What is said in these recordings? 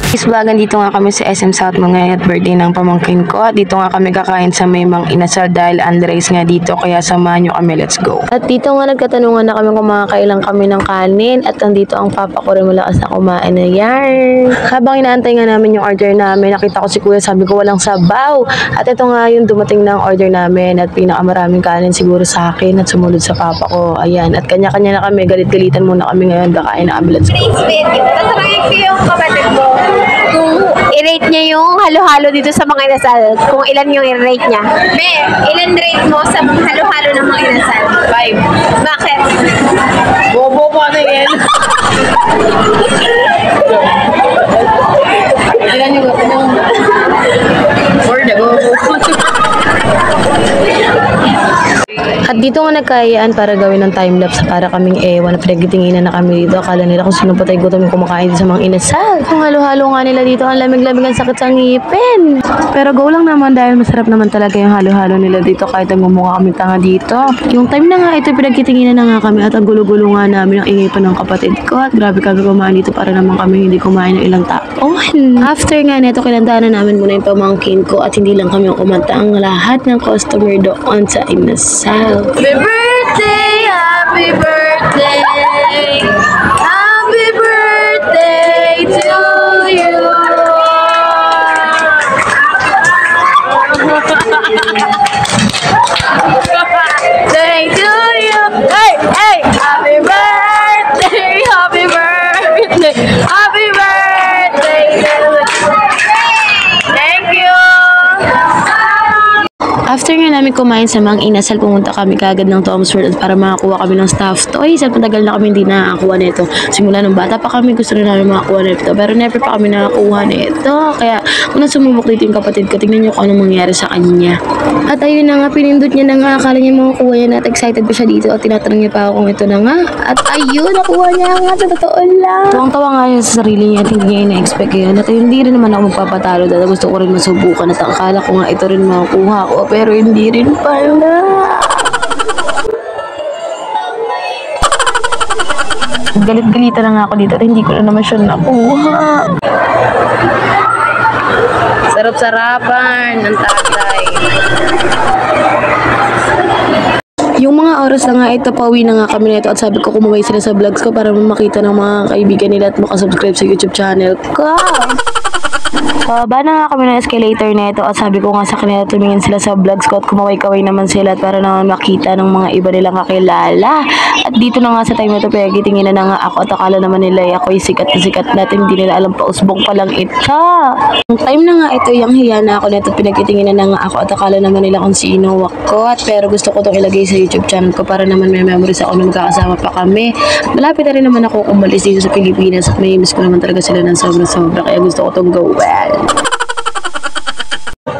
Isbagan dito nga kami sa SM South mga at birthday ng pamangkin ko. At dito nga kami kakain sa may Mang Inasal dahil Andres nga dito. Kaya samahan nyo kami, let's go. At dito nga nagkatanungan na kami kung makakailang kami ng kanin. At nandito ang papa ko rin malakas na kumain na yan. Habang inaantay nga namin yung order namin, nakita ko si kuya, sabi ko walang sabaw. At ito nga yung dumating na ang order namin. At pinakamaraming kanin siguro sa akin at sumunod sa papa ko. Ayan, at kanya-kanya na kami, galit-galitan muna kami ngayon, kakain na kami, let's go. Tatanungin ko yung kapatid mo kung i-rate niya yung halo-halo dito sa mga inasal. Kung ilan yung i-rate niya. Be, ilan rate mo sa halo-halo ng mga inasal? 5. Bakit? Bobo po na yan. Ilan yung for the go. At dito nga nagkayaan para gawin ng time-lapse para kaming ewan na pinagtitinginan na kami dito. Akala nila kung sino patay gutom yung kumakain sa mga inasal. Kung halo-halo nga nila dito, ang lamig-lamig ang sakit sa ngipin. Pero go lang naman dahil masarap naman talaga yung halo-halo nila dito kahit ang mumukha kami tanga dito. Yung time na nga ito, pinagtitinginan na nga kami at ang gulo-gulo nga namin ang ingay pa ng kapatid ko. At grabe kami kumain dito para naman kami hindi kumain ng ilang taon. After nga neto, kinantahan na namin muna yung pamangkin ko at hindi lang kami ang kumanta, ang lahat ng customer doon sa inasal. Happy birthday, happy birthday, happy birthday to you. Birthday to you. Hey, hey, happy birthday, happy birthday, happy birthday to you. Thank you. After nga namin kumain sa Mang Inasal, pumunta kami kagad ng Tom's World para makakuha kami ng stuffed toys. At matagal na kami hindi nakakakuha nito. Simula nung bata pa kami, gusto na namin makakuha nito. Pero never pa kami nakakuha nito. Kaya kung sumubok dito yung kapatid ko, tingnan nyo kung anong mangyari sa kanya. At ayun na nga, pinindot niya na nga. Akala niya makakuha yan at excited pa siya dito. At tinatanong niya pa ako kung ito na nga. At ayun, nakuha niya nga. Sa totoo lang. Tuwang-tawa nga yun sa sarili niya at hindi niya ina-expect yun. At hindi rin naman ako magpapatalo dahil gusto ko rin masubukan. At akala ko nga ito rin makakuha ko. Pero hindi rin pala. Galit-galitan na nga ako dito at hindi ko na naman siya nakuha. Sarap-sarapan ng tatay. Yung mga oras na nga ito, pauwi na nga kami nito at sabi ko kumaway sila sa vlogs ko para makita ng mga kaibigan nila at makasubscribe sa YouTube channel ko. Ba na nga kami ng escalator nito at sabi ko nga sa kanila tumingin sila sa vlogs ko at kumaway-kaway naman sila at para naman makita ng mga iba nilang kakilala. At dito na nga sa time na ito, pagkitingin na nga ako at akala naman nila ako'y sikat na sikat natin, hindi nila alam pa usbong pa lang ito. Yung time na nga ito, yung hiya na ako nito, pinagkitingin na nga ako at akala naman nila kung sino ako. At pero gusto ko itong ilagay sa YouTube channel ko para naman may memories ako na magkakasama pa kami. Malapit na rin naman ako umalis dito sa Pilipinas at may miss ko naman talaga sila ng sobra-sobra kaya gusto ko itong gawin.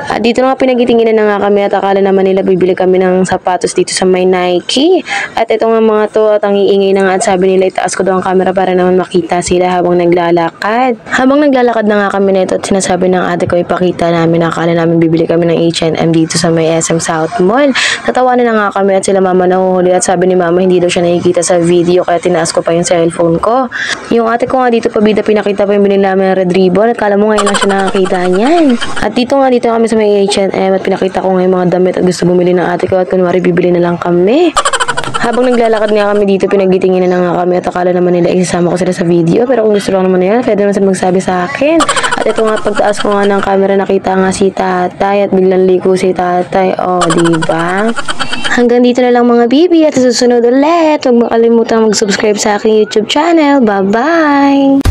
At dito na nga pinagitingin na nga kami at akala naman nila bibili kami ng sapatos dito sa may Nike. At ito nga mga to at ang iingay na nga at sabi nila itaas ko daw ang camera para naman makita sila habang naglalakad. Habang naglalakad na nga kami nito at sinasabi ng ate ko ipakita namin na akala namin bibili kami ng H&M dito sa may SM South Mall. Natawanan na nga kami at sila mama nahuhuli at sabi ni mama hindi daw siya nakikita sa video kaya tinaas ko pa yung cellphone ko. Yung ate ko nga dito pabida pinakita pa yung binili namin ng red ribbon at kala mo ngayon lang siya nakakita niyan. At dito kami sa may H&M at pinakita ko nga yung mga damit at gusto bumili ng ate ko at kunwari bibili na lang kami. Habang naglalakad nga kami dito, pinagitingin na nga kami at akala naman nila isasama ko sila sa video. Pero kung gusto lang naman nila, pwede naman sila magsabi sa akin. At ito nga, pagtaas ko nga ng camera, nakita nga si tatay at biglang liko si tatay. O, diba? Hanggang dito na lang mga bibi at susunod ulit. Huwag makalimutan mag-subscribe sa aking YouTube channel. Bye-bye!